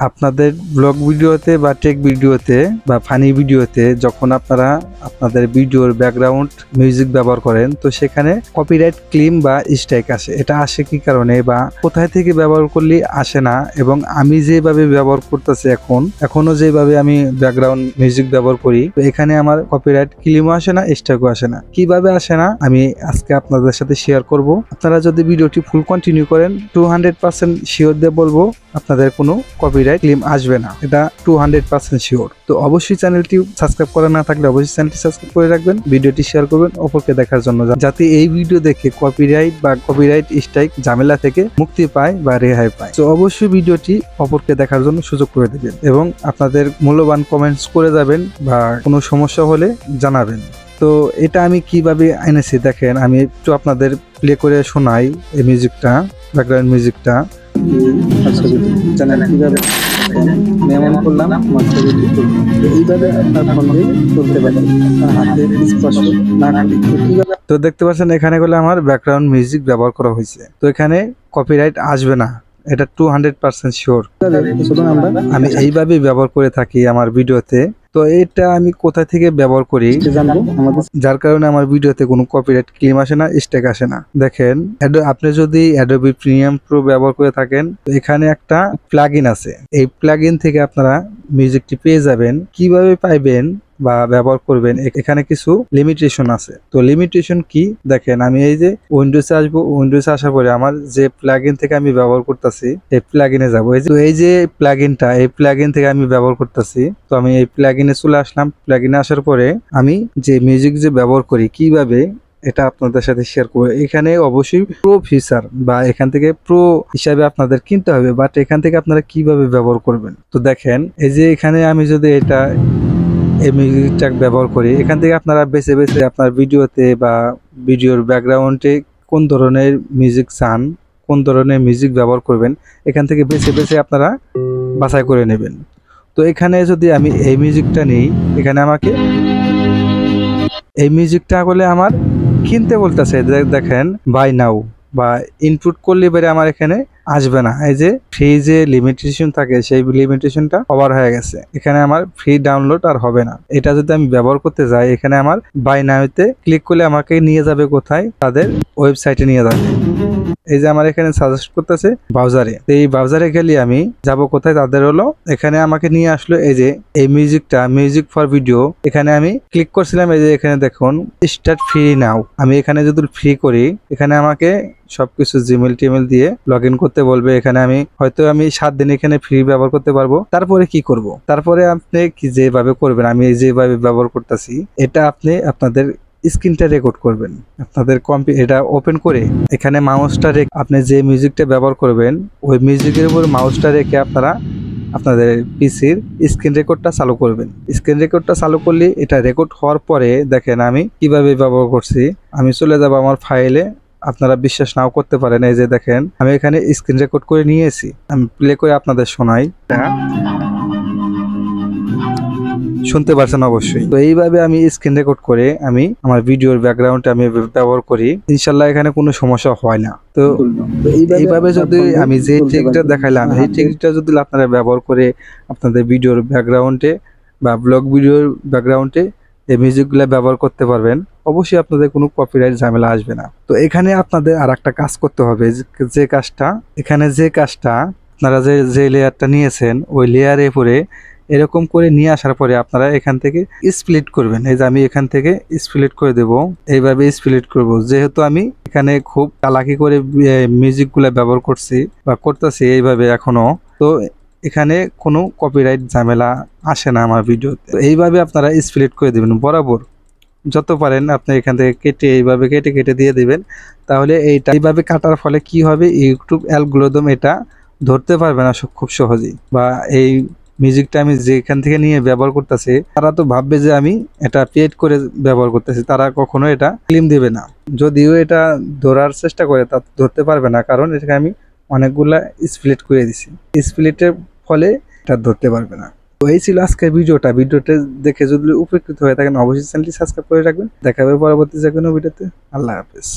আপনাদের ব্লগ ভিডিওতে বা টেক ভিডিওতে বা ফানি ভিডিওতে যখন আপনারা আপনাদের ভিডিওর ব্যাকগ্রাউন্ড মিউজিক ব্যবহার করেন, তো সেখানে কপিরাইট ক্লেম বা স্ট্রাইক আসে। এটা আসে কি কারণে বা কোথায় থেকে ব্যবহার করলে আসে না, এবং আমি যেভাবে ব্যবহার করতেছি এখনো যেভাবে আমি ব্যাকগ্রাউন্ড মিউজিক ব্যবহার করি, তো এখানে আমার কপিরাইট ক্লেমও আসে না, স্ট্রাইকও আসে না। কিভাবে আসে না আমি আজকে আপনাদের সাথে শেয়ার করব। আপনারা যদি ভিডিওটি ফুল কন্টিনিউ করেন 200% শিওর দিয়ে বলবো আপনাদের কোনো কপিরাইট ক্লেম আসবে না, এটা 200% শিওর। তো অবশ্যই চ্যানেলটি সাবস্ক্রাইব করা না থাকলে অবশ্যই চ্যানেলটি সাবস্ক্রাইব করে রাখবেন, ভিডিওটি শেয়ার করবেন অপরকে দেখার জন্য, যাতে এই ভিডিও দেখে কপিরাইট বা কপিরাইট স্ট্রাইক ঝামেলা থেকে মুক্তি পায় বা রেহাই পায়। তো অবশ্যই ভিডিওটি অপরকে দেখার জন্য সুযোগ করে দেবেন এবং আপনাদের মূল্যবান কমেন্টস করে যাবেন বা কোনো সমস্যা হলে জানাবেন। তো এটা আমি কিভাবে এনেছি দেখেন, আমি একটু আপনাদের প্লে করে শোনাই এই মিউজিকটা, ব্যাকগ্রাউন্ড মিউজিকটা। মেমন করলাম আমার ছবিটি এইভাবে আপনার ফোনে তুলতে পারেন, হাতে স্পর্শ না কিভাবে। তো দেখতে পাচ্ছেন এখানে গেলে আমার ব্যাকগ্রাউন্ড মিউজিক ব্যবহার করা হয়েছে, তো এখানে কপিরাইট আসবে না, এটা 200% শিওর। আমি এইভাবে ব্যবহার করে থাকি আমার ভিডিওতে। তো এটা আমি কোথা থেকে ব্যবহার করি যার কারণে আমার ভিডিওতে কোনো কপিরাইট ক্লেম আসে না, স্ট্রাইক আসে না। দেখেন, আপনি যদি অ্যাডোবি প্রিমিয়াম প্রো ব্যবহার করে থাকেন, তো এখানে একটা প্লাগইন আছে, এই প্লাগইন থেকে আপনারা মিউজিকটি পেয়ে যাবেন। কিভাবে পাইবেন বা ব্যবহার করবেন এখানে কিছু লিমিটেশন আছে। তো লিমিটেশন কি দেখেন, আমি এই যে উইন্ডোজে আসবো, উইন্ডোজে আসার পরে আমার যে প্লাগইন থেকে আমি ব্যবহার করতেছি এই প্লাগইনে যাবো। এই যে প্লাগইনটা, এই প্লাগইন থেকে আমি ব্যবহার করতেছি, তো আমি এই প্লাগইনে চলে আসলাম। প্লাগইনে আসার পরে আমি যে মিউজিক যে ব্যবহার করি কিভাবে এটা আপনাদের সাথে শেয়ার করবো। এখানে অবশ্যই প্রো ফিচার বা এখান থেকে প্রো হিসাবে আপনাদের কিনতে হবে, বাট এখান থেকে আপনারা কিভাবে ব্যবহার করবেন। তো দেখেন, এই যে এখানে আমি যদি এই মিউজিকটা ব্যবহার করি, এখান থেকে আপনারা বেছে বেছে আপনার ভিডিওতে বা ভিডিওর ব্যাকগ্রাউন্ডে কোন ধরনের মিউজিক চান, কোন ধরনের মিউজিক ব্যবহার করবেন, এখান থেকে বেছে বেছে আপনারা বাছাই করে নেবেন। তো এখানে যদি আমি এই মিউজিকটা নিই, এখানে আমাকে এই মিউজিকটা বলে আমার কিনতে বলতেছে, দেখেন বাই নাও বা ইনপুট করলে এবারে আমার এখানে আসবে না। এই যে ফ্রি যে লিমিটেশন থাকে সেই লিমিটেশনটা ওভার হয়ে গেছে, এখানে আমার ফ্রি ডাউনলোড আর হবে না। এটা যদি আমি ব্যবহার করতে যাই, এখানে আমার বাই নাওতে ক্লিক করলে আমাকে নিয়ে যাবে কোথায়, তাদের ওয়েবসাইটে নিয়ে যাবে। এই যে আমার এখানে সাজেস্ট করতেছে ব্রাউজারে, এই ব্রাউজারে গেলে আমি যাব কোথায়, তাদের হলো এখানে আমাকে নিয়ে আসলো এই যে এই মিউজিকটা, মিউজিক ফর ভিডিও। এখানে আমি ক্লিক করছিলাম, এই যে এখানে দেখুন স্টার্ট ফ্রি নাও। আমি এখানে যদি ফ্রি করি, এখানে আমাকে সবকিছু জিমেল টিমেল দিয়ে লগ ইন করতে বলবে। এখানে আমি হয়তো 7 দিন এখানে ফ্রি ব্যবহার করতে পারবো। তারপরে কি করব, তারপরে আপনি কি যেভাবে করবেন, আমি যেভাবে ব্যবহার করতেছি, এটা আপনি আপনাদের স্ক্রিনটা রেকর্ড করবেন। আপনাদের এটা ওপেন করে এখানে মাউসটা রেখে আপনি যে মিউজিকটা ব্যবহার করবেন ওই মিউজিকের উপর মাউসটা রেখে আপনারা আপনাদের পিসির স্ক্রিন রেকর্ডটা চালু করবেন। স্ক্রিন রেকর্ডটা চালু করলে এটা রেকর্ড হওয়ার পরে দেখেন আমি কিভাবে ব্যবহার করছি। আমি চলে যাব আমার ফাইলে, আপনারা বিশ্বাস নাও করতে পারেন। এই যে দেখেন আমি এখানে স্ক্রিন রেকর্ড করে নিয়েছি, আমি প্লে করে আপনাদের শোনাই, শুনতে পারছেন অবশ্যই। তো এইভাবে আমি স্ক্রিন রেকর্ড করে আমি আমার ভিডিওর ব্যাকগ্রাউন্ডে আমি ব্যবহার করি, ইনশাল্লাহ এখানে কোনো সমস্যা হয় না। তো এইভাবে যদি আমি যে ট্রিকটা দেখাইলাম, এই ট্রিকটা যদি আপনারা ব্যবহার করে আপনাদের ভিডিওর ব্যাকগ্রাউন্ডে বা ব্লগ ভিডিওর ব্যাকগ্রাউন্ডে এই মিউজিকগুলো ব্যবহার করতে পারবেন, অবশ্যই আপনাদের কোনো কপিরাইট ঝামেলা আসবে না। তো এখানে আপনাদের আর একটা কাজ করতে হবে, যে কাজটা এখানে যে কাজটা আপনারা যে লেয়ারটা নিয়েছেন ওই লেয়ারে পরে এরকম করে নিয়ে আসার পরে আপনারা এখান থেকে স্প্লিট করবেন। এই যে আমি এখান থেকে স্প্লিট করে দেব, এইভাবে স্প্লিট করব। যেহেতু আমি এখানে খুব চালাকি করে মিউজিকগুলো ব্যবহার করছি বা করতেছি এইভাবে এখনো, তো এখানে কোনো কপিরাইট ঝামেলা আসে না আমার ভিডিওতে। তো এইভাবে আপনারা স্প্লিট করে দেবেন বরাবর, যত পারেন আপনি এখান থেকে কেটে এইভাবে কেটে কেটে দিয়ে দিবেন। তাহলে এইভাবে কাটার ফলে কি হবে, ইউটিউব অ্যালগরিদম এটা ধরতে পারবে না খুব সহজেই, বা এই মিউজিকটা আমি যেখান থেকে নিয়ে ব্যবহার করতেছি তারা তো ভাববে যে আমি এটা পেড করে ব্যবহার করতেছি, তারা কখনো এটা ক্লেম দেবে না। যদিও এটা ধরার চেষ্টা করে তা ধরতে পারবে না, কারণ এটাকে আমি অনেকগুলা স্প্লিট করে দিছি, স্প্লিটের ফলে এটা ধরতে পারবে না। তো এই ছিল আজকের ভিডিওটা দেখে যদি উপকৃত হয়ে থাকেন অবশ্যই চ্যানেলটি সাবস্ক্রাইব করে রাখবেন। দেখা হবে পরবর্তী যে কোনো ভিডিওতে। আল্লাহ হাফেজ।